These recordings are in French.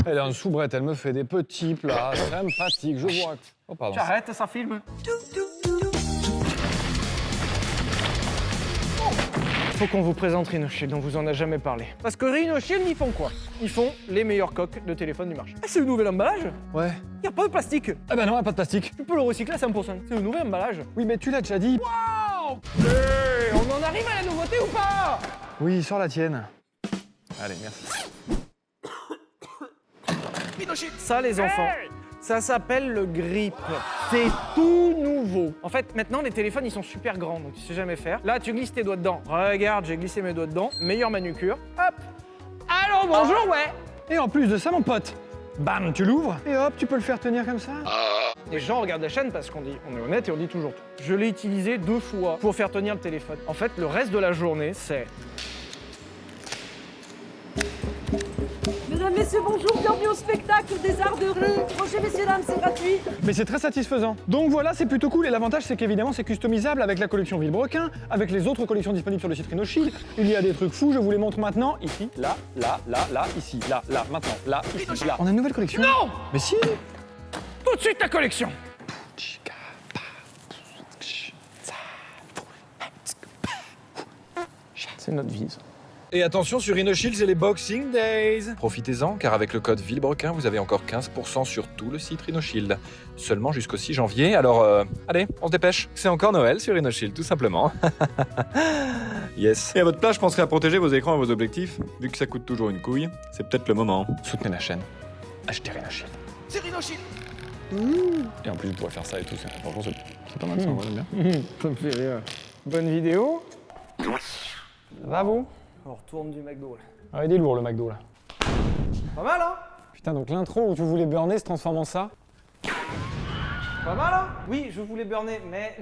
Elle est en soubrette, elle me fait des petits plats sympathiques, je vois. Oh, pardon. J'arrête, ça filme. Faut qu'on vous présente Rhinoshield, on vous en a jamais parlé. Parce que Rhinoshield, ils font quoi? Ils font les meilleures coques de téléphone du marché. Ah, c'est le nouvel emballage? Ouais. Y a pas de plastique. Ah bah non, y a pas de plastique. Tu peux le recycler à 100%. C'est le nouvel emballage. Oui, mais tu l'as déjà dit. Wow! Hey, on en arrive à la nouveauté ou pas? Oui, sors la tienne. Allez, merci. Ça, les enfants, ça s'appelle le grip. C'est tout nouveau. En fait, maintenant, les téléphones, ils sont super grands, donc tu sais jamais faire. Là, tu glisses tes doigts dedans. Regarde, j'ai glissé mes doigts dedans. Meilleure manucure. Hop. Allô, bonjour, ouais. Et en plus de ça, mon pote, bam, tu l'ouvres et hop, tu peux le faire tenir comme ça. Les gens regardent la chaîne parce qu'on dit, on est honnête et on dit toujours tout. Je l'ai utilisé 2 fois pour faire tenir le téléphone. En fait, le reste de la journée, c'est... Mesdames, Messieurs, bonjour, bienvenue au spectacle des arts de rue. Projet, messieurs, dames, c'est gratuit. Mais c'est très satisfaisant. Donc voilà, c'est plutôt cool et l'avantage c'est qu'évidemment c'est customisable avec la collection Villebrequin, avec les autres collections disponibles sur le site Rhinoshield. Il y a des trucs fous, je vous les montre maintenant. Ici, là, ici, là, maintenant, là, ici, là. On a une nouvelle collection. Non! Mais si. Tout de suite ta collection. C'est notre vie, ça. Et attention, sur Rhinoshield, c'est les Boxing Days. Profitez-en, car avec le code Villebrequin, vous avez encore 15% sur tout le site Rhinoshield. Seulement jusqu'au 6 janvier, alors allez, on se dépêche. C'est encore Noël sur Rhinoshield, tout simplement. Yes. Et à votre place, je penserai à protéger vos écrans et vos objectifs. Vu que ça coûte toujours une couille, c'est peut-être le moment. Soutenez la chaîne. Achetez Rhinoshield. C'est Rhinoshield. Et en plus, je pourrais faire ça et tout. Franchement, c'est pas mal ça, on va bien. Ça me fait rire. Bonne vidéo. Ça va, vous? On retourne du McDo, là. Ah, il est lourd le McDo là. Pas mal, hein? Putain, donc l'intro où tu voulais burner se transforme en ça. Pas mal, hein? Oui, je voulais burner, mais...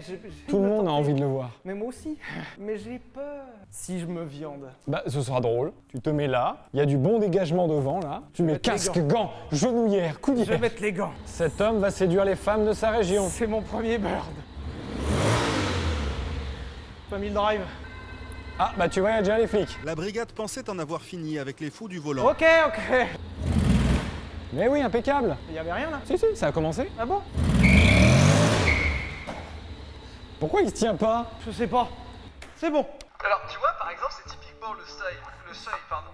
Tout le monde a envie de le voir. Mais moi aussi. Mais j'ai peur. Si je me viande. Bah, ce sera drôle. Tu te mets là, il y a du bon dégagement devant là. Tu mets mettre les casque, gants, genouillère, Je vais coudière. mettre les gants. Cet homme va séduire les femmes de sa région. C'est mon premier bird. Family Drive. Ah, bah tu vois, il y a déjà les flics. La brigade pensait en avoir fini avec les fous du volant. Ok. Mais oui, impeccable. Il y avait rien, là? Si, si, ça a commencé. Ah bon? Pourquoi il se tient pas? Je sais pas. C'est bon. Alors, tu vois, par exemple, c'est typiquement le seuil, pardon.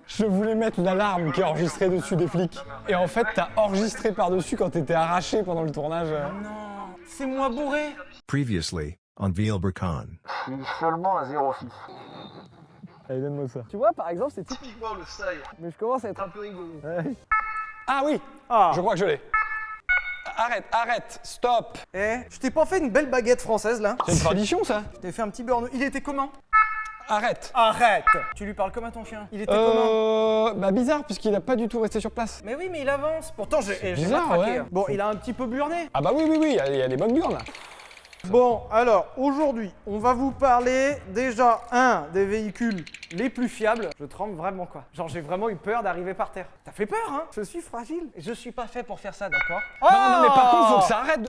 Je voulais mettre l'alarme qui est enregistrée dessus des flics. Et en fait, t'as enregistré par-dessus quand t'étais arraché pendant le tournage. Non, c'est moi bourré. Previously on Villebrequin. Seulement à 0,6. Allez, donne-moi ça. Tu vois, par exemple, c'est typique. Typiquement le seuil. Mais je commence à être Un peu rigolo. Ah oui, Ah. je crois que je l'ai. Arrête, stop. Eh, je t'ai pas fait une belle baguette française, là? C'est une tradition ça. Je t'ai fait un petit beurre. Il était comment? Arrête. Arrête. Tu lui parles comme à ton chien. Il était comment? Bah bizarre puisqu'il a pas du tout resté sur place. Mais oui, mais il avance. Pourtant, j'ai bizarre, pas traqué, ouais. hein. Bon, il a un petit peu burné. Ah bah oui, il y a des bonnes burnes là. Bon, alors, aujourd'hui, on va vous parler déjà, des véhicules les plus fiables. Je tremble vraiment, quoi. Genre, j'ai vraiment eu peur d'arriver par terre. T'as fait peur, hein? Je suis fragile. Je suis pas fait pour faire ça, d'accord? Non, mais par contre, faut que ça arrête de...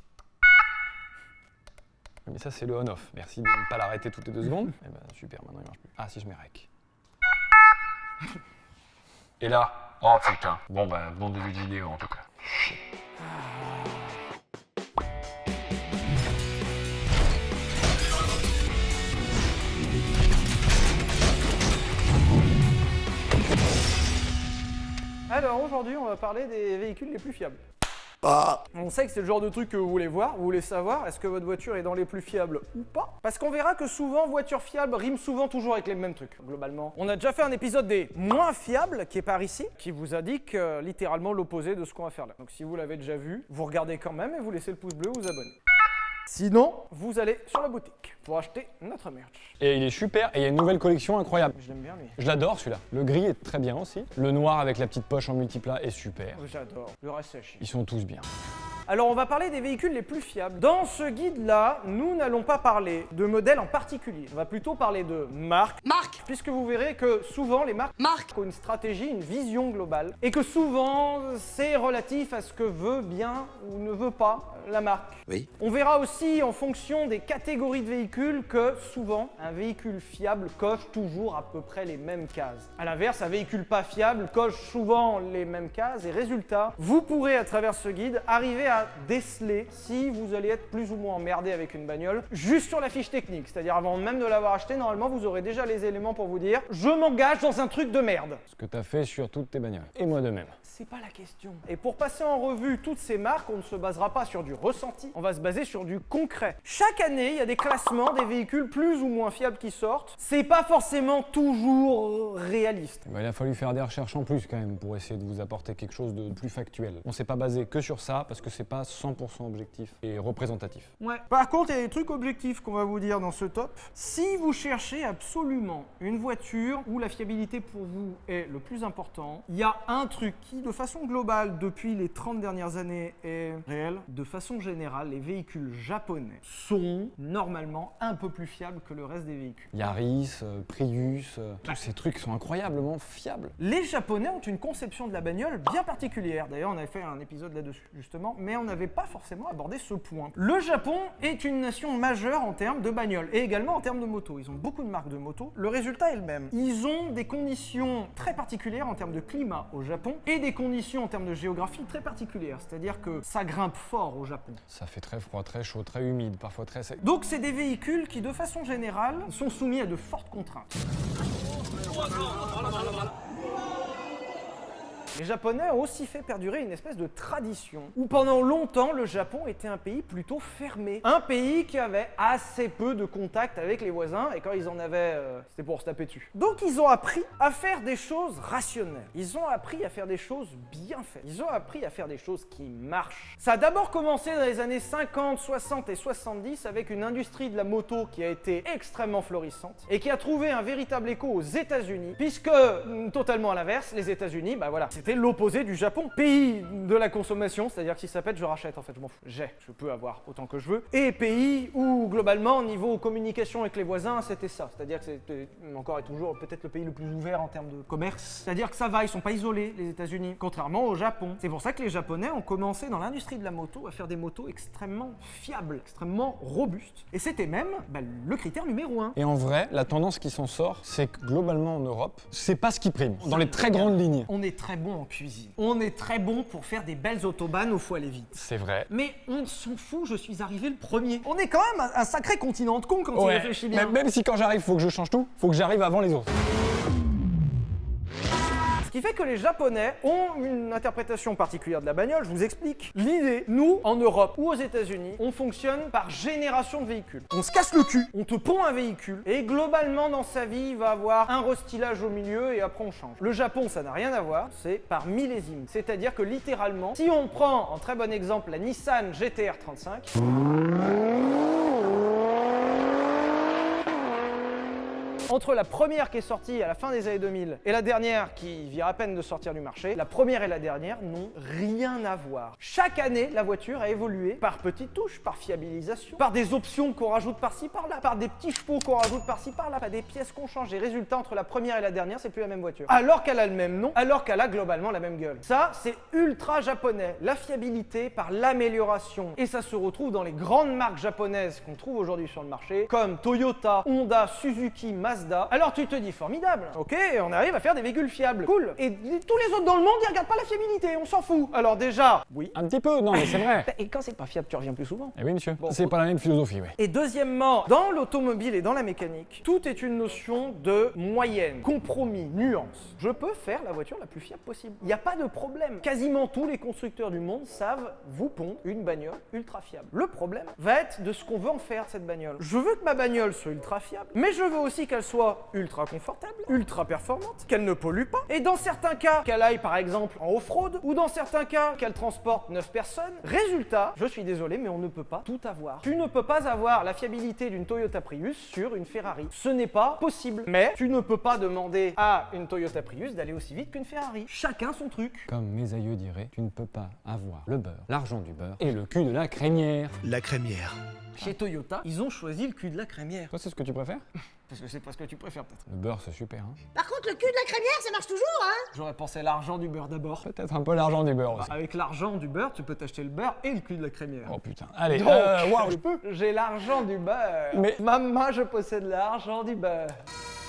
Mais ça, c'est le on-off. Merci de ne pas l'arrêter toutes les 2 secondes. Eh ben, super, maintenant il marche plus. Ah, si je mets rec. Et là, oh putain. Bon bah, bon début de vidéo en tout cas. Alors, aujourd'hui, on va parler des véhicules les plus fiables. On sait que c'est le genre de truc que vous voulez voir, vous voulez savoir, est-ce que votre voiture est dans les plus fiables ou pas? Parce qu'on verra que souvent, voiture fiable rime souvent toujours avec les mêmes trucs, globalement. On a déjà fait un épisode des moins fiables, qui est par ici, qui vous indique littéralement l'opposé de ce qu'on va faire là. Donc si vous l'avez déjà vu, vous regardez quand même et vous laissez le pouce bleu, vous abonnez. Sinon, vous allez sur la boutique pour acheter notre merch. Et il est super, et il y a une nouvelle collection incroyable. Je l'aime bien, lui. Je l'adore celui-là. Le gris est très bien aussi. Le noir avec la petite poche en multiplat est super. J'adore. Le reste, c'est à chier. Ils sont tous bien. Alors on va parler des véhicules les plus fiables. Dans ce guide-là, nous n'allons pas parler de modèles en particulier. On va plutôt parler de marques. Puisque vous verrez que souvent les marques ont une stratégie, une vision globale. Et que souvent, c'est relatif à ce que veut bien ou ne veut pas la marque. Oui. On verra aussi en fonction des catégories de véhicules que souvent, un véhicule fiable coche toujours à peu près les mêmes cases. A l'inverse, un véhicule pas fiable coche souvent les mêmes cases et résultat, vous pourrez à travers ce guide arriver à déceler si vous allez être plus ou moins emmerdé avec une bagnole juste sur la fiche technique. C'est-à-dire avant même de l'avoir acheté, normalement vous aurez déjà les éléments pour vous dire je m'engage dans un truc de merde. Ce que t'as fait sur toutes tes bagnoles. Et moi de même. C'est pas la question. Et pour passer en revue toutes ces marques, on ne se basera pas sur du ressenti, on va se baser sur du concret. Chaque année, il y a des classements des véhicules plus ou moins fiables qui sortent. C'est pas forcément toujours réaliste. Il a fallu faire des recherches en plus quand même pour essayer de vous apporter quelque chose de plus factuel. On s'est pas basé que sur ça parce que c'est pas 100% objectif et représentatif. Ouais. Par contre, il y a des trucs objectifs qu'on va vous dire dans ce top. Si vous cherchez absolument une voiture où la fiabilité pour vous est le plus important, il y a un truc qui, de façon globale, depuis les 30 dernières années, est réel. De façon générale, les véhicules japonais sont normalement un peu plus fiables que le reste des véhicules. Yaris, Prius, tous ces trucs sont incroyablement fiables. Les Japonais ont une conception de la bagnole bien particulière. D'ailleurs, on avait fait un épisode là-dessus, justement, mais on n'avait pas forcément abordé ce point. Le Japon est une nation majeure en termes de bagnole et également en termes de moto. Ils ont beaucoup de marques de moto. Le résultat est le même. Ils ont des conditions très particulières en termes de climat au Japon et des conditions en termes de géographie très particulières. C'est-à-dire que ça grimpe fort au Japon. Ça fait très froid, très chaud, très humide, parfois très sec. Donc c'est des véhicules qui, de façon générale, sont soumis à de fortes contraintes. Les Japonais ont aussi fait perdurer une espèce de tradition où pendant longtemps le Japon était un pays plutôt fermé. Un pays qui avait assez peu de contact avec les voisins et quand ils en avaient, c'était pour se taper dessus. Donc ils ont appris à faire des choses rationnelles. Ils ont appris à faire des choses bien faites. Ils ont appris à faire des choses qui marchent. Ça a d'abord commencé dans les années 50, 60 et 70 avec une industrie de la moto qui a été extrêmement florissante et qui a trouvé un véritable écho aux États-Unis puisque, totalement à l'inverse, les États-Unis, bah voilà, c'était l'opposé du Japon. Pays de la consommation, c'est-à-dire que si ça pète, je rachète en fait, je m'en fous. Je peux avoir autant que je veux. Et pays où, globalement, niveau communication avec les voisins, c'était ça. C'est-à-dire que c'était encore et toujours peut-être le pays le plus ouvert en termes de commerce. C'est-à-dire que ça va, ils sont pas isolés, les États-Unis, contrairement au Japon. C'est pour ça que les Japonais ont commencé dans l'industrie de la moto à faire des motos extrêmement fiables, extrêmement robustes. Et c'était même le critère numéro 1. Et en vrai, la tendance qui s'en sort, c'est que globalement en Europe, c'est pas ce qui prime. Dans les très grandes lignes. On est très bon en cuisine. On est très bon pour faire des belles autobahnes où faut aller vite. C'est vrai. Mais on s'en fout, je suis arrivé le premier. On est quand même un sacré continent de cons quand on réfléchit bien. Même si quand j'arrive, faut que je change tout, faut que j'arrive avant les autres. Ce qui fait que les Japonais ont une interprétation particulière de la bagnole, je vous explique. L'idée, nous, en Europe ou aux États-Unis, on fonctionne par génération de véhicules. On se casse le cul, on te pond un véhicule, et globalement dans sa vie, il va avoir un restylage au milieu et après on change. Le Japon, ça n'a rien à voir, c'est par millésime. C'est-à-dire que littéralement, si on prend en très bon exemple la Nissan GT-R 35, entre la première qui est sortie à la fin des années 2000 et la dernière qui vient à peine de sortir du marché, la première et la dernière n'ont rien à voir. Chaque année, la voiture a évolué par petites touches, par fiabilisation, par des options qu'on rajoute par-ci par-là, par des petits chevaux qu'on rajoute par-ci par-là, par des pièces qu'on change. Et résultat, entre la première et la dernière, c'est plus la même voiture. Alors qu'elle a le même nom, alors qu'elle a globalement la même gueule. Ça, c'est ultra japonais. La fiabilité par l'amélioration. Et ça se retrouve dans les grandes marques japonaises qu'on trouve aujourd'hui sur le marché, comme Toyota, Honda, Suzuki, Mazda. Alors tu te dis formidable, ok, on arrive à faire des véhicules fiables, cool. Et tous les autres dans le monde, ils regardent pas la fiabilité, on s'en fout. Alors déjà, oui. Un petit peu, non mais c'est vrai. Et quand c'est pas fiable, tu reviens plus souvent. Eh oui monsieur, Bon, c'est pas la même philosophie, oui. Et deuxièmement, dans l'automobile et dans la mécanique, tout est une notion de moyenne, compromis, nuance. Je peux faire la voiture la plus fiable possible. Il n'y a pas de problème. Quasiment tous les constructeurs du monde savent vous pondre une bagnole ultra fiable. Le problème va être de ce qu'on veut en faire de cette bagnole. Je veux que ma bagnole soit ultra fiable, mais je veux aussi qu'elle soit ultra confortable, ultra performante, qu'elle ne pollue pas, et dans certains cas, qu'elle aille par exemple en off-road, ou dans certains cas, qu'elle transporte 9 personnes. Résultat, je suis désolé, mais on ne peut pas tout avoir. Tu ne peux pas avoir la fiabilité d'une Toyota Prius sur une Ferrari. Ce n'est pas possible. Mais tu ne peux pas demander à une Toyota Prius d'aller aussi vite qu'une Ferrari. Chacun son truc. Comme mes aïeux diraient, tu ne peux pas avoir le beurre, l'argent du beurre et le cul de la crémière. La crémière. Chez Toyota, ils ont choisi le cul de la crémière. Toi, c'est ce que tu préfères? Parce que c'est pas ce que tu préfères peut-être. Le beurre, c'est super, hein. Par contre, le cul de la crémière, ça marche toujours, hein? J'aurais pensé à l'argent du beurre d'abord. Peut-être un peu l'argent du beurre aussi. Avec l'argent du beurre, tu peux t'acheter le beurre et le cul de la crémière. Oh putain. Allez, Donc, waouh, je peux. J'ai l'argent du beurre. Mais- Maman, je possède l'argent du beurre.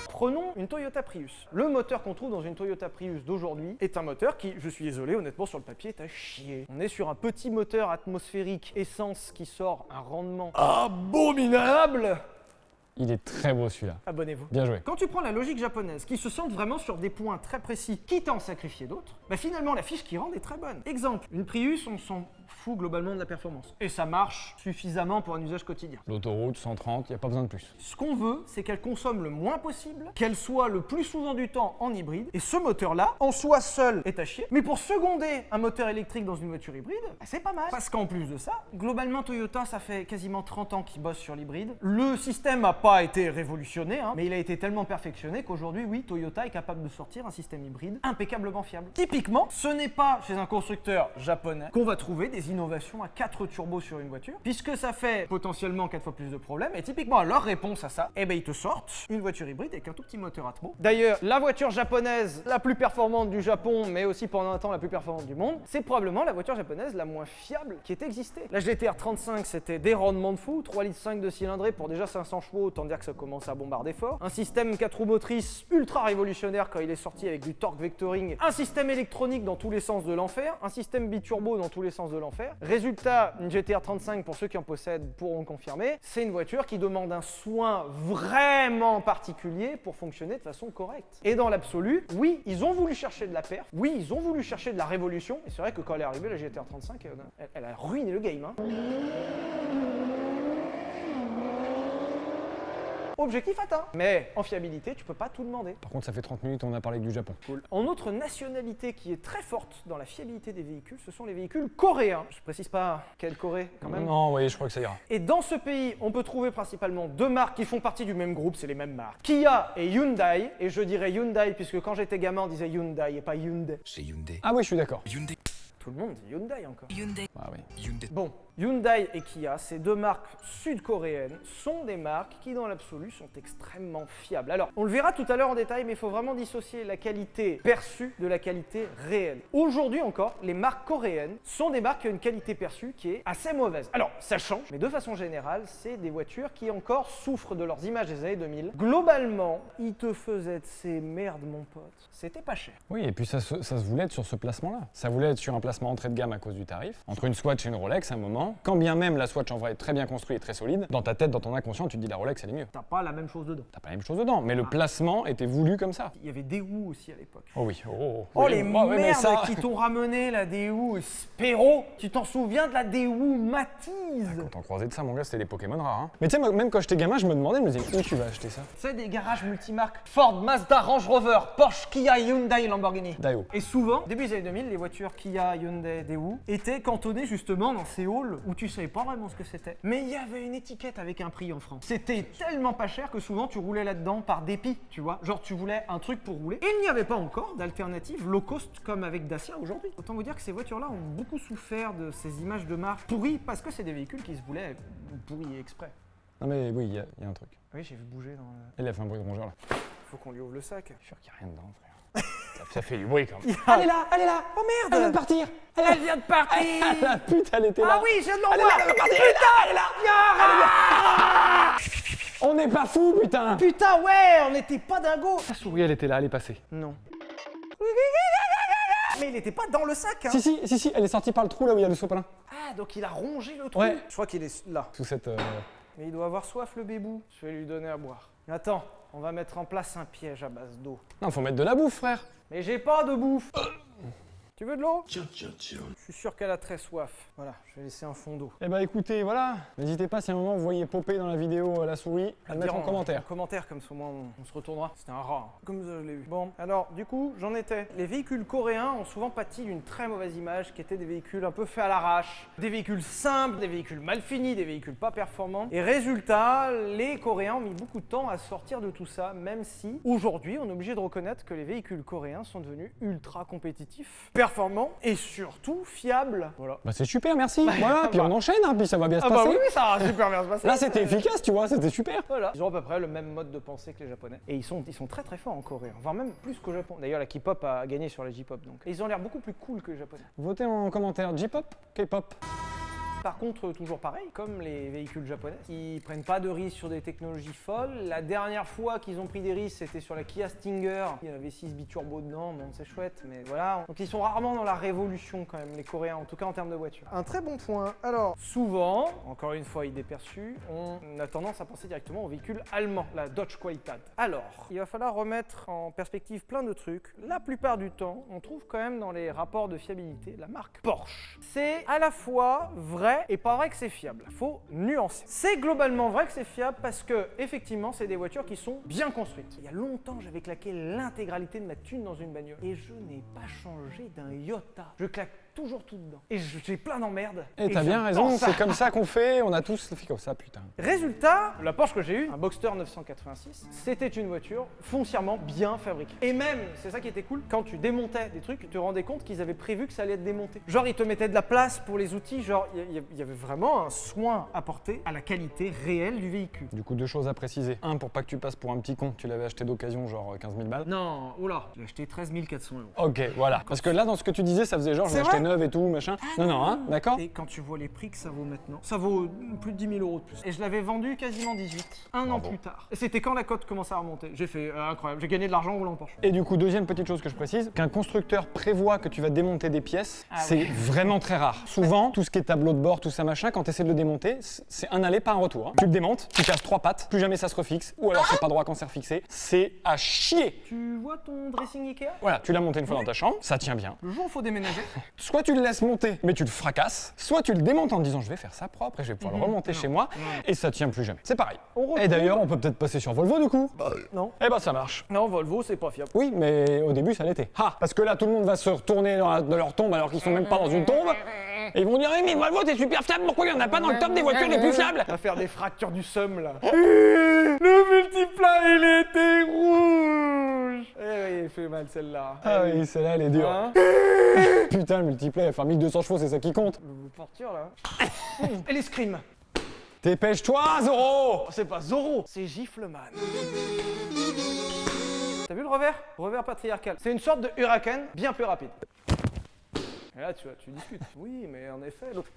Prenons une Toyota Prius. Le moteur qu'on trouve dans une Toyota Prius d'aujourd'hui est un moteur qui, je suis désolé, honnêtement sur le papier, est à chier. On est sur un petit moteur atmosphérique essence qui sort un rendement abominable. Il est très beau celui-là. Abonnez-vous. Bien joué. Quand tu prends la logique japonaise, qui se centre vraiment sur des points très précis, quitte à en sacrifier d'autres, bah finalement la fiche qui rend est très bonne. Exemple, une Prius, on s'en fout globalement de la performance. Et ça marche suffisamment pour un usage quotidien. L'autoroute, 130, il n'y a pas besoin de plus. Ce qu'on veut, c'est qu'elle consomme le moins possible, qu'elle soit le plus souvent du temps en hybride, et ce moteur-là, en soi seul, est à chier. Mais pour seconder un moteur électrique dans une voiture hybride, bah, c'est pas mal. Parce qu'en plus de ça, globalement Toyota, ça fait quasiment 30 ans qu'ils bossent sur l'hybride. Le système n'a pas été révolutionné, hein, mais il a été tellement perfectionné qu'aujourd'hui, oui, Toyota est capable de sortir un système hybride impeccablement fiable. Typiquement, ce n'est pas chez un constructeur japonais qu'on va trouver des innovations à 4 turbos sur une voiture, puisque ça fait potentiellement 4 fois plus de problèmes, et typiquement leur réponse à ça, eh ben ils te sortent une voiture hybride avec un tout petit moteur Atmo. D'ailleurs, la voiture japonaise la plus performante du Japon, mais aussi pendant un temps la plus performante du monde, c'est probablement la voiture japonaise la moins fiable qui ait existé. La GTR 35, c'était des rendements de fou, 3,5 litres de cylindrée pour déjà 500 chevaux, autant dire que ça commence à bombarder fort. Un système 4 roues motrices ultra révolutionnaire quand il est sorti avec du torque vectoring, un système électronique dans tous les sens de l'enfer, un système biturbo dans tous les sens de l'enfer. Résultat, une GTR 35, pour ceux qui en possèdent pourront confirmer, c'est une voiture qui demande un soin vraiment particulier pour fonctionner de façon correcte. Et dans l'absolu, oui, ils ont voulu chercher de la perf, oui, ils ont voulu chercher de la révolution, et c'est vrai que quand elle est arrivée, la GTR 35, elle a ruiné le game, hein. Objectif atteint. Mais en fiabilité, tu peux pas tout demander. Par contre, ça fait 30 minutes, on a parlé que du Japon. Cool. En autre nationalité qui est très forte dans la fiabilité des véhicules, ce sont les véhicules coréens. Je précise pas quelle Corée quand même. Non, oui, je crois que ça ira. Et dans ce pays, on peut trouver principalement deux marques qui font partie du même groupe, c'est les mêmes marques. Kia et Hyundai. Et je dirais Hyundai puisque quand j'étais gamin, on disait Hyundai et pas Hyundai. C'est Hyundai. Ah oui, je suis d'accord. Hyundai. Tout le monde dit Hyundai encore. Ah oui. Hyundai. Bon, Hyundai et Kia, ces deux marques sud-coréennes, sont des marques qui, dans l'absolu, sont extrêmement fiables. Alors, on le verra tout à l'heure en détail, mais il faut vraiment dissocier la qualité perçue de la qualité réelle. Aujourd'hui encore, les marques coréennes sont des marques qui ont une qualité perçue qui est assez mauvaise. Alors, ça change, mais de façon générale, c'est des voitures qui encore souffrent de leurs images des années 2000. Globalement, ils te faisaient de ces merdes, mon pote. C'était pas cher. Oui, et puis ça se voulait être sur ce placement-là. Ça voulait être sur un placement entrée de gamme à cause du tarif. Entre une Swatch et une Rolex, à un moment, quand bien même la Swatch en vrai est très bien construite et très solide, dans ta tête, dans ton inconscient, tu te dis la Rolex, elle est mieux. T'as pas la même chose dedans. T'as pas la même chose dedans, mais le placement était voulu comme ça. Il y avait Daewoo aussi à l'époque. Oh oui, Oh oui, les ouais, mais merdes ça... qui t'ont ramené la Daewoo Spero. Tu t'en souviens de la Daewoo Matiz? Quand t'en croisais de ça, mon gars, c'était les Pokémon rares. Hein. Mais tu sais, même quand j'étais gamin, je me demandais, où tu vas acheter ça? C'est des garages multimarques. Ford, Mazda, Range Rover, Porsche, Kia, Hyundai, Lamborghini. Daewoo. Et souvent, début des années 2000, les voitures Kia, Hyundai, Daewoo étaient cantonnées justement dans ces halls où tu savais pas vraiment ce que c'était. Mais il y avait une étiquette avec un prix en France. C'était tellement pas cher que souvent tu roulais là-dedans par dépit, tu vois. Genre tu voulais un truc pour rouler. Et il n'y avait pas encore d'alternative low cost comme avec Dacia aujourd'hui. Autant vous dire que ces voitures-là ont beaucoup souffert de ces images de marque pourries parce que c'est des véhicules qui se voulaient pourris exprès. Non mais oui, il y a un truc. Oui, j'ai vu bouger dans le... Il a fait un bruit de rongeur là. Faut qu'on lui ouvre le sac. Je suis sûr qu'il n'y a rien dedans, frère. ça fait du bruit quand même. Elle est là, elle est là. Oh merde, Elle vient de partir. Elle vient de partir. La pute, elle était là. Ah oui, je viens de l'envoyer. Elle est là. On n'est pas fous, putain. Putain, ouais, on n'était pas dingo. La souris, elle était là, elle est passée. Non. Mais il était pas dans le sac, hein. Si, elle est sortie par le trou là où il y a le sopalin. Ah, donc il a rongé le trou. Ouais. Je crois qu'il est là. Sous cette... Mais il doit avoir soif, le bébou. Je vais lui donner à boire. Attends, on va mettre en place un piège à base d'eau. Non, faut mettre de la bouffe, frère. Mais j'ai pas de bouffe. Tu veux de l'eau? Je suis sûr qu'elle a très soif. Voilà, je vais laisser un fond d'eau. Eh bah écoutez, voilà. N'hésitez pas si à un moment vous voyez popper dans la vidéo la souris, à le mettre en commentaire. En commentaire, comme ça au moins on se retournera. C'était un rat. Comme ça, je l'ai vu. Bon, alors, du coup, j'en étais. Les véhicules coréens ont souvent pâti d'une très mauvaise image, qui étaient des véhicules un peu faits à l'arrache, des véhicules simples, des véhicules mal finis, des véhicules pas performants. Et résultat, les Coréens ont mis beaucoup de temps à sortir de tout ça, même si aujourd'hui, on est obligé de reconnaître que les véhicules coréens sont devenus ultra compétitifs, performants et surtout fiables. Voilà. Bah c'est super, merci. Voilà, puis on enchaîne, hein, puis ça va bien se Ah passer. bah oui, ça va super bien se passer. Là, c'était efficace, tu vois, c'était super. Voilà. Ils ont à peu près le même mode de pensée que les Japonais. Et ils sont très très forts en Corée, voire même plus qu'au Japon. D'ailleurs, la K-pop a gagné sur la J-pop, donc. Et ils ont l'air beaucoup plus cool que les Japonais. Votez en commentaire J-pop, K-pop. Par contre, toujours pareil, comme les véhicules japonais, ils prennent pas de risques sur des technologies folles. La dernière fois qu'ils ont pris des risques, c'était sur la Kia Stinger. Il y avait 6 biturbo dedans, bon c'est chouette, mais voilà. Donc ils sont rarement dans la révolution quand même, les Coréens, en tout cas en termes de voiture. Un très bon point. Alors, souvent, encore une fois idéperçu, on a tendance à penser directement aux véhicules allemands, la Dodge Qualitat. Alors, il va falloir remettre en perspective plein de trucs. La plupart du temps, on trouve quand même dans les rapports de fiabilité la marque Porsche. C'est à la fois vrai et pas vrai que c'est fiable. Faut nuancer. C'est globalement vrai que c'est fiable parce que, effectivement, c'est des voitures qui sont bien construites. Il y a longtemps, j'avais claqué l'intégralité de ma thune dans une bagnole. Et je n'ai pas changé d'un iota. Je claque toujours tout dedans. Et j'ai plein d'emmerdes. Et t'as bien raison, c'est comme ça qu'on fait, on a tous fait comme ça, putain. Résultat, la Porsche que j'ai eue, un Boxster 986, c'était une voiture foncièrement bien fabriquée. Et même, c'est ça qui était cool, quand tu démontais des trucs, tu te rendais compte qu'ils avaient prévu que ça allait être démonté. Genre, ils te mettaient de la place pour les outils, genre, il y avait vraiment un soin apporté à la qualité réelle du véhicule. Du coup, 2 choses à préciser. Un, pour pas que tu passes pour un petit con, tu l'avais acheté d'occasion, genre 15 000 balles. Non, oula, j'ai acheté 13 400 €. Ok, voilà. Parce que là, dans ce que tu disais, ça faisait genre, je l'ai acheté neuve et tout, machin. Non, hein, d'accord. Et quand tu vois les prix que ça vaut maintenant, ça vaut plus de 10 000 € de plus. Et je l'avais vendu quasiment 18, un an plus tard. Et c'était quand la cote commençait à remonter. J'ai fait incroyable, j'ai gagné de l'argent en roulant en Porsche. Et du coup, deuxième petite chose que je précise, qu'un constructeur prévoit que tu vas démonter des pièces, c'est vraiment très rare. Souvent, tout ce qui est tableau de bord, tout ça machin, quand tu essaies de le démonter, c'est un aller pas un retour. Hein. Tu le démontes, tu casses 3 pattes, plus jamais ça se refixe, ou alors c'est pas droit quand c'est refixé. C'est à chier. Tu vois ton dressing Ikea? Voilà, tu l'as monté une fois dans ta chambre, ça tient bien. Le jour où il faut déménager, Soit tu le laisses monter, mais tu le fracasses, soit tu le démontes en te disant je vais faire ça propre et je vais pouvoir le remonter chez moi, et ça tient plus jamais. C'est pareil. Et d'ailleurs, on peut peut-être passer sur Volvo du coup. non. Eh ben ça marche. Non, Volvo, c'est pas fiable. Oui, mais au début ça l'était. Parce que là tout le monde va se retourner dans leur tombe alors qu'ils sont même pas dans une tombe. Et ils vont dire mais Volvo t'es super fiable, pourquoi il y en a pas dans le top des voitures les plus fiables? On va faire des fractures du seum là. Le multiplat il était rouge. Eh oui, il fait mal celle-là. Ah oui, celle-là elle est dure. Hein? Putain, le multiplay, elle va faire 1200 chevaux, c'est ça qui compte. Le porture là. Et les scrims. Dépêche-toi, Zoro! C'est pas Zorro, c'est Gifleman. T'as vu le revers? Revers patriarcal. C'est une sorte de Huracan bien plus rapide. Et là, tu vois, tu discutes. Oui, mais en effet, l'autre.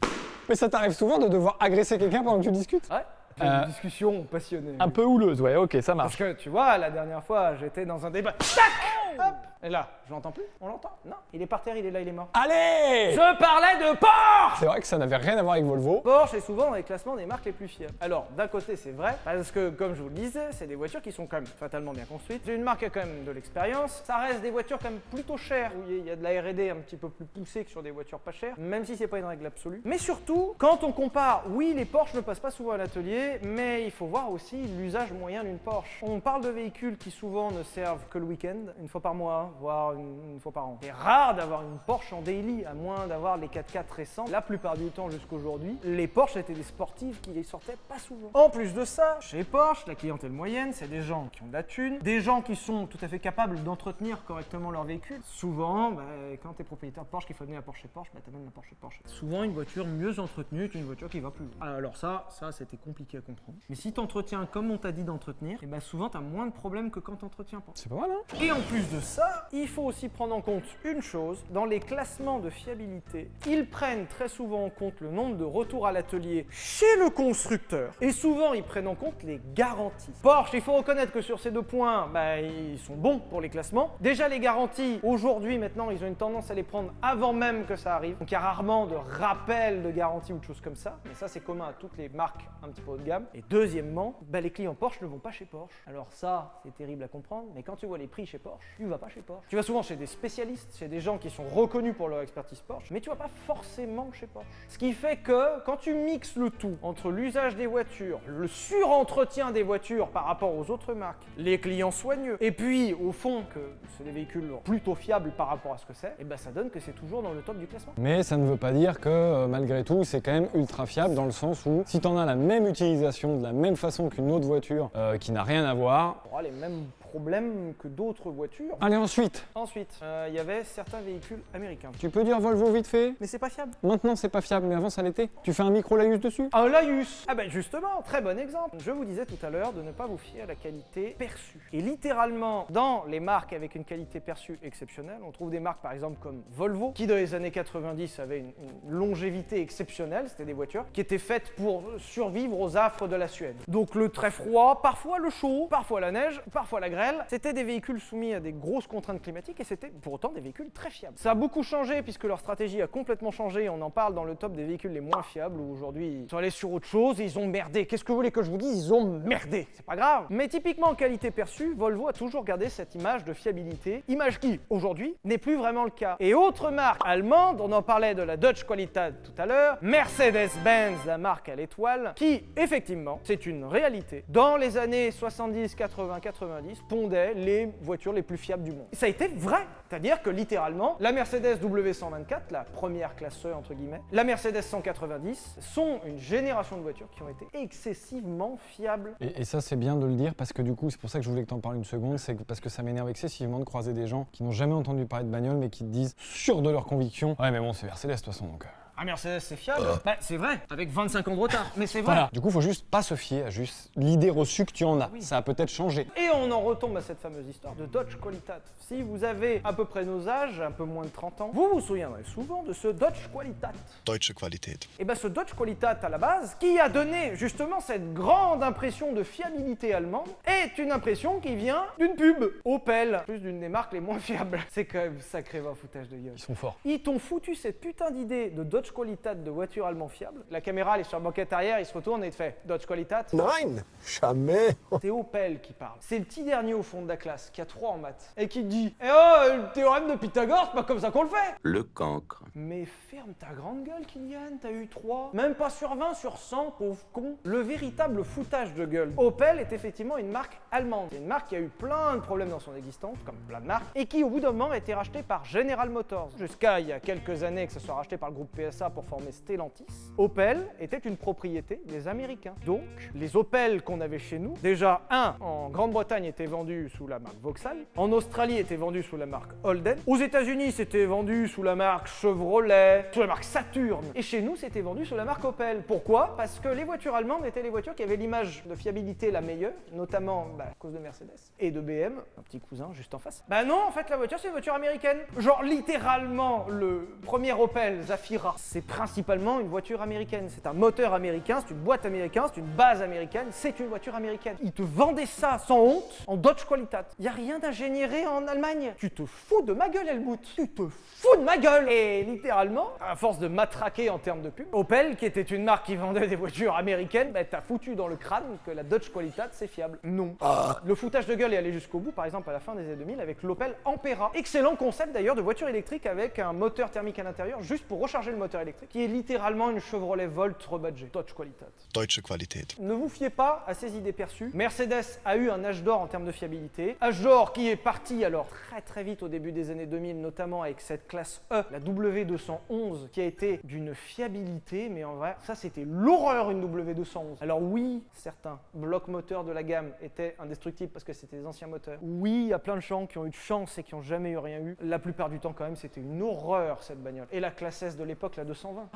Mais ça t'arrive souvent de devoir agresser quelqu'un pendant que tu discutes? Ouais. Une discussion passionnée. Un peu houleuse, ouais, ok, ça marche. Parce que tu vois, la dernière fois, j'étais dans un débat. Tac! Hop! Et là, je l'entends plus? On l'entend? Non, il est par terre, il est là, il est mort. Allez! Je parlais de Porsche! C'est vrai que ça n'avait rien à voir avec Volvo. Porsche est souvent dans les classements des marques les plus fiables. Alors, d'un côté, c'est vrai, parce que, comme je vous le disais, c'est des voitures qui sont quand même fatalement bien construites. C'est une marque qui a quand même de l'expérience. Ça reste des voitures quand même plutôt chères, où il y a de la R&D un petit peu plus poussée que sur des voitures pas chères, même si c'est pas une règle absolue. Mais surtout, quand on compare, oui, les Porsche ne passent pas souvent à l'atelier, mais il faut voir aussi l'usage moyen d'une Porsche. On parle de véhicules qui souvent ne servent que le week-end, une fois par mois, voire une fois par an. C'est rare d'avoir une Porsche en daily, à moins d'avoir les 4x4 récents. La plupart du temps, jusqu'aujourd'hui, les Porsche étaient des sportives qui les sortaient pas souvent. En plus de ça, chez Porsche, la clientèle moyenne, c'est des gens qui ont de la thune, des gens qui sont tout à fait capables d'entretenir correctement leur véhicule. Souvent, quand t'es propriétaire de Porsche, qu'il faut amener la Porsche chez Porsche, t'amènes la Porsche chez Porsche. Souvent, une voiture mieux entretenue qu'une voiture qui va plus loin. Alors ça c'était compliqué à comprendre. Mais si t'entretiens comme on t'a dit d'entretenir, et souvent t'as moins de problèmes que quand t'entretiens pas. C'est pas mal, hein? Et en plus de ça, il faut aussi prendre en compte une chose, dans les classements de fiabilité, ils prennent très souvent en compte le nombre de retours à l'atelier chez le constructeur. Et souvent, ils prennent en compte les garanties. Porsche, il faut reconnaître que sur ces 2 points, ils sont bons pour les classements. Déjà, les garanties, aujourd'hui, maintenant, ils ont une tendance à les prendre avant même que ça arrive. Donc, il y a rarement de rappel de garantie ou de choses comme ça. Mais ça, c'est commun à toutes les marques un petit peu haut de gamme. Et deuxièmement, les clients Porsche ne vont pas chez Porsche. Alors ça, c'est terrible à comprendre, mais quand tu vois les prix chez Porsche, tu vas pas chez Porsche. Porsche. Tu vas souvent chez des spécialistes, chez des gens qui sont reconnus pour leur expertise Porsche, mais tu vas pas forcément chez Porsche. Ce qui fait que quand tu mixes le tout entre l'usage des voitures, le surentretien des voitures par rapport aux autres marques, les clients soigneux, et puis au fond que c'est des véhicules plutôt fiables par rapport à ce que c'est, et ben ça donne que c'est toujours dans le top du classement. Mais ça ne veut pas dire que malgré tout c'est quand même ultra fiable dans le sens où si t'en as la même utilisation de la même façon qu'une autre voiture qui n'a rien à voir, On aura les mêmes problèmes que d'autres voitures. allez ensuite. Ensuite, il y avait certains véhicules américains. Tu peux dire Volvo vite fait? Mais c'est pas fiable. Maintenant c'est pas fiable mais avant ça l'était. Tu fais un micro Laïus dessus? Un Laïus. Ah ben justement, très bon exemple. Je vous disais tout à l'heure de ne pas vous fier à la qualité perçue. Et littéralement, dans les marques avec une qualité perçue exceptionnelle, on trouve des marques par exemple comme Volvo, qui dans les années 90 avait une longévité exceptionnelle. C'était des voitures qui étaient faites pour survivre aux affres de la Suède. Donc le très froid, parfois le chaud, parfois la neige, parfois la grêle. C'était des véhicules soumis à des grosses contraintes climatiques et c'était pour autant des véhicules très fiables. Ça a beaucoup changé puisque leur stratégie a complètement changé. On en parle dans le top des véhicules les moins fiables où aujourd'hui ils sont allés sur autre chose et ils ont merdé. Qu'est-ce que vous voulez que je vous dise? Ils ont merdé. C'est pas grave. Mais typiquement en qualité perçue, Volvo a toujours gardé cette image de fiabilité. Image qui, aujourd'hui, n'est plus vraiment le cas. Et autre marque allemande, on en parlait de la Deutsche Qualität tout à l'heure, Mercedes-Benz, la marque à l'étoile, qui, effectivement, c'est une réalité, dans les années 70, 80, 90, pondait les voitures les plus fiables du monde. Et ça a été vrai. C'est-à-dire que littéralement, la Mercedes W124, la première classe E entre guillemets, la Mercedes 190 sont une génération de voitures qui ont été excessivement fiables. Et ça c'est bien de le dire parce que du coup c'est pour ça que je voulais que t'en parles une seconde, c'est parce que ça m'énerve excessivement de croiser des gens qui n'ont jamais entendu parler de bagnole mais qui te disent sûrs de leur conviction, ouais mais bon c'est Mercedes de toute façon donc... Ah Mercedes c'est fiable? Bah, c'est vrai, avec 25 ans de retard, mais c'est vrai. Voilà, du coup faut juste pas se fier à juste l'idée reçue que tu en as, Oui. ça a peut-être changé. Et on en retombe à cette fameuse histoire de Deutsche Qualität. Si vous avez à peu près nos âges, un peu moins de 30 ans, vous vous souviendrez souvent de ce Deutsche Qualität. Deutsche Qualität. Et bien ce Deutsche Qualität à la base, qui a donné justement cette grande impression de fiabilité allemande, est une impression qui vient d'une pub. Opel, plus d'une des marques les moins fiables. C'est quand même sacré va foutage de gueule. Ils sont forts. Ils t'ont foutu cette putain d'idée de Deutsche Qualität de voiture allemand fiable. La caméra elle est sur la banquette arrière, il se retourne et il te fait Deutsche Qualität. Nein, jamais. C'est Opel qui parle. C'est le petit dernier au fond de la classe qui a 3 en maths et qui te dit eh oh, le théorème de Pythagore, c'est pas comme ça qu'on le fait. Le cancre. Mais ferme ta grande gueule, Kylian, t'as eu 3. Même pas sur 20, sur 100, pauvre con. Le véritable foutage de gueule. Opel est effectivement une marque allemande. C'est une marque qui a eu plein de problèmes dans son existence, comme plein de marques, et qui au bout d'un moment a été rachetée par General Motors. Jusqu'à il y a quelques années que ça soit racheté par le groupe PSA pour former Stellantis. Opel était une propriété des Américains. Donc, les Opel qu'on avait chez nous, déjà, en Grande-Bretagne étaient vendus sous la marque Vauxhall, en Australie étaient vendus sous la marque Holden, aux États-Unis c'était vendu sous la marque Chevrolet, sous la marque Saturn, et chez nous c'était vendu sous la marque Opel. Pourquoi? Parce que les voitures allemandes étaient les voitures qui avaient l'image de fiabilité la meilleure, notamment à cause de Mercedes et de BM, un petit cousin juste en face. Bah non, en fait la voiture c'est une voiture américaine. Genre littéralement le premier Opel Zafira, c'est principalement une voiture américaine. C'est un moteur américain, c'est une boîte américaine, c'est une base américaine, c'est une voiture américaine. Ils te vendaient ça sans honte en Deutsche Qualität. Y a rien d'ingénieré en Allemagne. Tu te fous de ma gueule, Helmut. Tu te fous de ma gueule. Et littéralement, à force de matraquer en termes de pub, Opel, qui était une marque qui vendait des voitures américaines, bah t'as foutu dans le crâne que la Deutsche Qualität c'est fiable. Non. Le foutage de gueule est allé jusqu'au bout, par exemple à la fin des années 2000 avec l'Opel Ampera. Excellent concept d'ailleurs de voiture électrique avec un moteur thermique à l'intérieur juste pour recharger le moteur électrique, qui est littéralement une Chevrolet Volt rebadgée. Deutsche Qualität. Deutsche Qualität. Ne vous fiez pas à ces idées perçues. Mercedes a eu un âge d'or en termes de fiabilité. Âge d'or qui est parti alors très vite au début des années 2000, notamment avec cette classe E, la W211, qui a été d'une fiabilité, mais en vrai, ça c'était l'horreur une W211. Alors oui, certains blocs moteurs de la gamme étaient indestructibles parce que c'était des anciens moteurs. Oui, il y a plein de gens qui ont eu de chance et qui n'ont jamais eu rien eu. La plupart du temps quand même, c'était une horreur cette bagnole. Et la classe S de l'époque, la 220.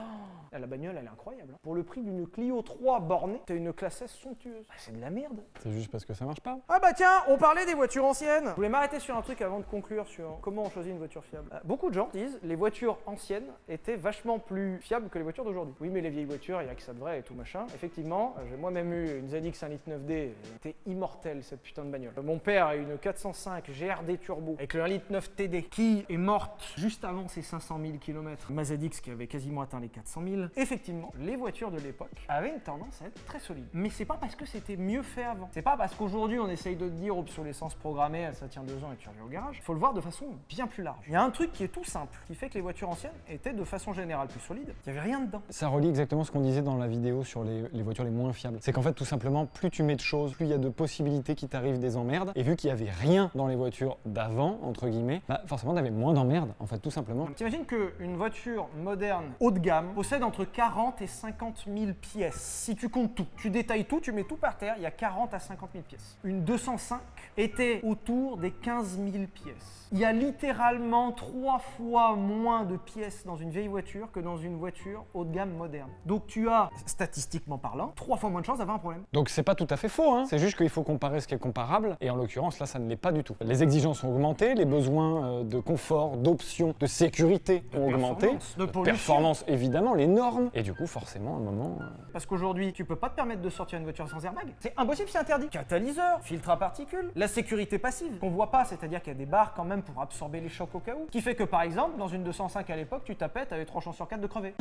La bagnole, elle est incroyable. Pour le prix d'une Clio 3 bornée, c'est une classe S somptueuse. C'est de la merde. C'est juste parce que ça marche pas. Ah bah tiens, on parlait des voitures anciennes. Je voulais m'arrêter sur un truc avant de conclure sur comment on choisit une voiture fiable. Beaucoup de gens disent les voitures anciennes étaient vachement plus fiables que les voitures d'aujourd'hui. Oui, mais les vieilles voitures, il y a que ça de vrai et tout machin. Effectivement, j'ai moi-même eu une ZX 1.9D, elle était immortelle cette putain de bagnole. Mon père a eu une 405 GRD Turbo avec le 1.9 TD qui est morte juste avant ses 500 000 km. Ma ZX qui avait quasiment atteint les 400 000. Effectivement, les voitures de l'époque avaient une tendance à être très solides. Mais c'est pas parce que c'était mieux fait avant. C'est pas parce qu'aujourd'hui on essaye de te dire obsolescence programmée, ça tient 2 ans et tu reviens au garage. Faut le voir de façon bien plus large. Il y a un truc qui est tout simple, qui fait que les voitures anciennes étaient de façon générale plus solides. Il n'y avait rien dedans. Ça relie exactement ce qu'on disait dans la vidéo sur les voitures les moins fiables. C'est qu'en fait, tout simplement, plus tu mets de choses, plus il y a de possibilités qui t'arrivent des emmerdes. Et vu qu'il y avait rien dans les voitures d'avant, entre guillemets, bah forcément, t'avais moins d'emmerdes, en fait, tout simplement. T'imagines qu'une voiture moderne haut de gamme possède entre 40 et 50 000 pièces. Si tu comptes tout, tu détailles tout, tu mets tout par terre, il y a 40 à 50 000 pièces. Une 205 était autour des 15 000 pièces. Il y a littéralement 3 fois moins de pièces dans une vieille voiture que dans une voiture haut de gamme moderne. Donc tu as, statistiquement parlant, 3 fois moins de chances d'avoir un problème. Donc c'est pas tout à fait faux, hein. C'est juste qu'il faut comparer ce qui est comparable, et en l'occurrence là ça ne l'est pas du tout. Les exigences ont augmenté, les besoins de confort, d'options, de sécurité ont augmenté, de performance évidemment, les normes, et du coup forcément à un moment... Parce qu'aujourd'hui tu peux pas te permettre de sortir une voiture sans airbag. C'est impossible, c'est interdit. Catalyseur, filtre à particules, la sécurité passive qu'on voit pas, c'est-à-dire qu'il y a des barres quand même pour absorber les chocs au cas où, qui fait que par exemple dans une 205 à l'époque tu tapais, t'avais 3 chances sur 4 de crever.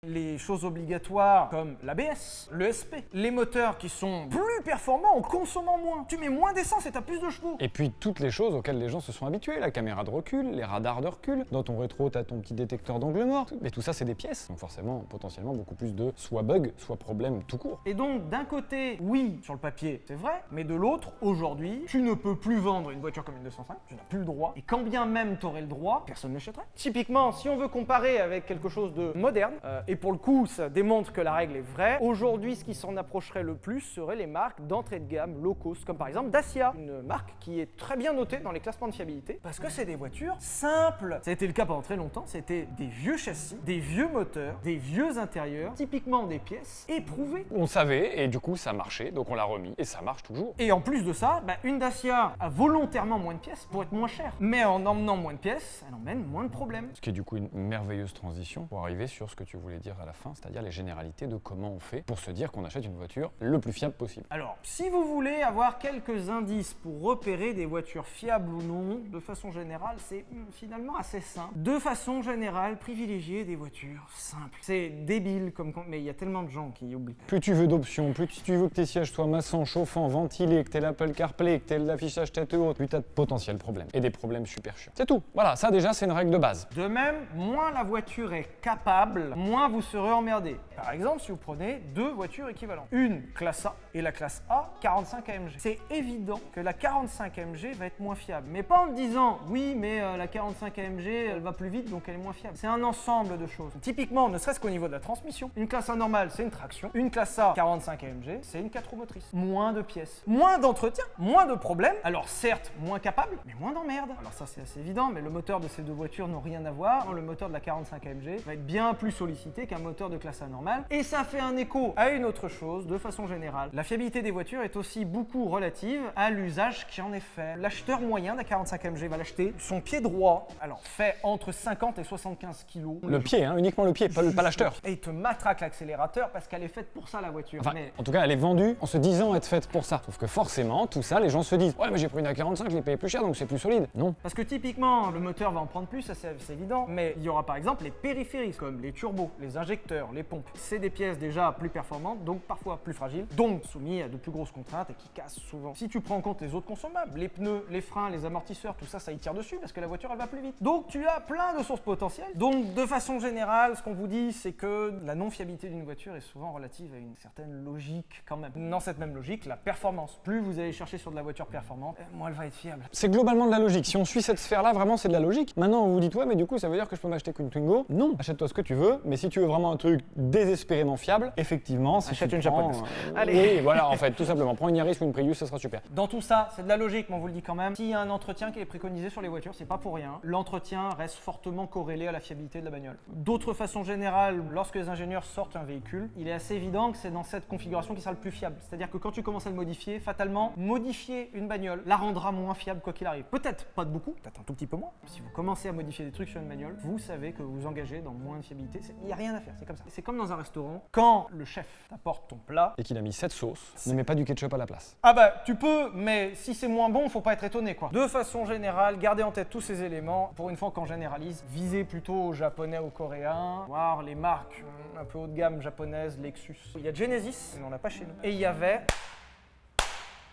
Les choses obligatoires comme l'ABS, le SP, les moteurs qui sont plus performants en consommant moins. Tu mets moins d'essence et t'as plus de chevaux. Et puis toutes les choses auxquelles les gens se sont habitués, la caméra de recul, les radars de recul, dans ton rétro t'as ton petit détecteur d'angle mort, mais tout ça c'est des pièces, donc forcément potentiellement beaucoup plus de soit bug, soit problème tout court. Et donc d'un côté, oui, sur le papier c'est vrai, mais de l'autre, aujourd'hui, tu ne peux plus vendre une voiture comme une 205, tu n'as plus le droit, et quand bien même t'aurais le droit, personne n'achèterait. Typiquement, si on veut comparer avec quelque chose de moderne, et pour le coup ça démontre que la règle est vraie, aujourd'hui ce qui s'en approcherait le plus seraient les marques d'entrée de gamme low cost, comme par exemple Dacia, une marque qui est très bien notée dans les classements de fiabilité, parce que c'est des voitures simples. Ça a été le cas pendant très longtemps, c'était des vieux châssis, des vieux moteurs, des vieux intérieurs, typiquement des pièces éprouvées. On savait, et du coup ça marchait, donc on l'a remis, et ça marche toujours. Et en plus de ça, une Dacia a volontairement moins de pièces pour être moins chère, mais en emmenant moins de pièces, elle emmène moins de problèmes. Ce qui est du coup une merveilleuse transition pour arriver sur ce que tu voulais dire à la fin, c'est-à-dire les généralités de comment on fait pour se dire qu'on achète une voiture le plus fiable possible. Alors, si vous voulez avoir quelques indices pour repérer des voitures fiables ou non, de façon générale, c'est finalement assez simple. De façon générale, privilégier des voitures simples. C'est débile, mais il y a tellement de gens qui oublient. Plus tu veux d'options, plus tu veux que tes sièges soient massants, chauffants, ventilés, que t'aies l'Apple CarPlay, que t'aies l'affichage tête haute, plus t'as de potentiels problèmes. Et des problèmes super chiants. C'est tout. Voilà, ça déjà c'est une règle de base. De même, moins la voiture est capable, moins vous serez emmerdé. Par exemple, si vous prenez 2 voitures équivalentes. Une classe A et la classe A 45 AMG. C'est évident que la 45 AMG va être moins fiable. Mais pas en te disant, oui, mais la 45 AMG, elle va plus vite, donc elle est moins fiable. C'est un ensemble de choses. Typiquement, ne serait-ce qu'au niveau de la transmission. Une classe A normale, c'est une traction. Une classe A 45 AMG, c'est une 4 roues motrices. Moins de pièces. Moins d'entretien, moins de problèmes. Alors certes, moins capable, mais moins d'emmerde. Alors ça, c'est assez évident, mais le moteur de ces 2 voitures n'ont rien à voir. Le moteur de la 45 AMG va être bien plus sollicité qu'un moteur de classe A normale. Et ça fait un écho à une autre chose, de façon générale. La fiabilité des voitures est aussi beaucoup relative à l'usage qui en est fait. L'acheteur moyen d'un 45 AMG va l'acheter son pied droit, alors fait entre 50 et 75 kg. Le pied, hein, uniquement le pied, pas l'acheteur. Et il te matraque l'accélérateur parce qu'elle est faite pour ça, la voiture. Enfin, en tout cas, elle est vendue en se disant être faite pour ça. Sauf que forcément, tout ça, les gens se disent « Ouais, mais j'ai pris une A45, je l'ai payé plus cher, donc c'est plus solide. » Non. Parce que typiquement, le moteur va en prendre plus, ça c'est évident, mais il y aura par exemple les périphériques, comme les turbos, les injecteurs, les pompes. C'est des pièces déjà plus performantes, donc parfois plus fragiles, donc soumis à de plus grosses contraintes et qui cassent souvent. Si tu prends en compte les autres consommables, les pneus, les freins, les amortisseurs, tout ça, ça y tire dessus parce que la voiture elle va plus vite. Donc tu as plein de sources potentielles. Donc de façon générale, ce qu'on vous dit, c'est que la non-fiabilité d'une voiture est souvent relative à une certaine logique quand même. Dans cette même logique, la performance. Plus vous allez chercher sur de la voiture performante, moins elle va être fiable. C'est globalement de la logique. Si on suit cette sphère-là, vraiment c'est de la logique. Maintenant, vous vous dites ouais, mais du coup, ça veut dire que je peux m'acheter qu'une Twingo? Non, achète-toi ce que tu veux, mais si tu veux vraiment un truc désespérément fiable, effectivement, si achète tu une prends, japonaise. Allez. Oui, voilà, en fait, tout simplement. Prends une Yaris ou une Prius, ça sera super. Dans tout ça, c'est de la logique, mais on vous le dit quand même. S'il y a un entretien qui est préconisé sur les voitures, c'est pas pour rien. L'entretien reste fortement corrélé à la fiabilité de la bagnole. D'autre façon générale, lorsque les ingénieurs sortent un véhicule, il est assez évident que c'est dans cette configuration qui sera le plus fiable. C'est-à-dire que quand tu commences à le modifier, fatalement, modifier une bagnole la rendra moins fiable quoi qu'il arrive. Peut-être pas de beaucoup, peut-être un tout petit peu moins. Si vous commencez à modifier des trucs sur une bagnole, vous savez que vous vous engagez dans moins de fiabilité. Il n'y a rien à faire, c'est comme ça. C'est comme dans un restaurant, quand le chef t'apporte ton plat, Et qu'il a mis 7 sauces, ne mets pas du ketchup à la place. ah bah tu peux, mais si c'est moins bon, faut pas être étonné quoi. De façon générale, gardez en tête tous ces éléments. Pour une fois qu'on généralise, visez plutôt aux japonais, aux coréens, voir les marques un peu haut de gamme japonaises, Lexus. Il y a Genesis, mais on n'a pas chez nous. Et il y avait...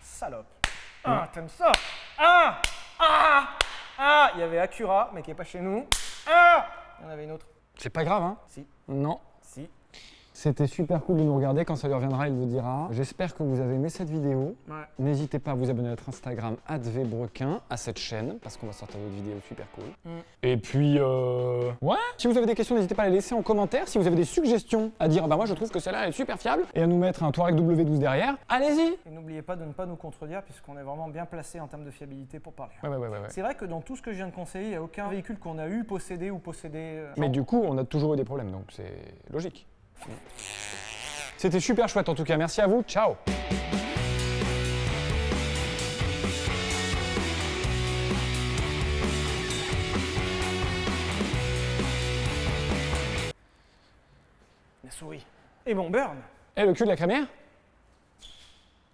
Salope. Ah, t'aimes ça? Ah! Ah! Ah! Il y avait Acura, mais qui est pas chez nous. Ah! Il y en avait une autre. C'est pas grave, hein? Si. Non. Si. C'était super cool de nous regarder. Quand ça lui reviendra, il vous dira. J'espère que vous avez aimé cette vidéo. Ouais. N'hésitez pas à vous abonner à notre Instagram @vbrequin, à cette chaîne, parce qu'on va sortir d'autres vidéos super cool. Et puis, ouais. Si vous avez des questions, n'hésitez pas à les laisser en commentaire. Si vous avez des suggestions à dire, bah moi je trouve que celle-là elle est super fiable, et à nous mettre un Touareg W12 derrière, allez-y. Et n'oubliez pas de ne pas nous contredire, puisqu'on est vraiment bien placé en termes de fiabilité pour parler. Ouais. C'est vrai que dans tout ce que je viens de conseiller, il n'y a aucun véhicule qu'on a eu, possédé ou possédé. Mais du coup, on a toujours eu des problèmes, donc c'est logique. C'était super chouette en tout cas. Merci à vous. Ciao. La souris. Et mon burn. Et le cul de la crémière?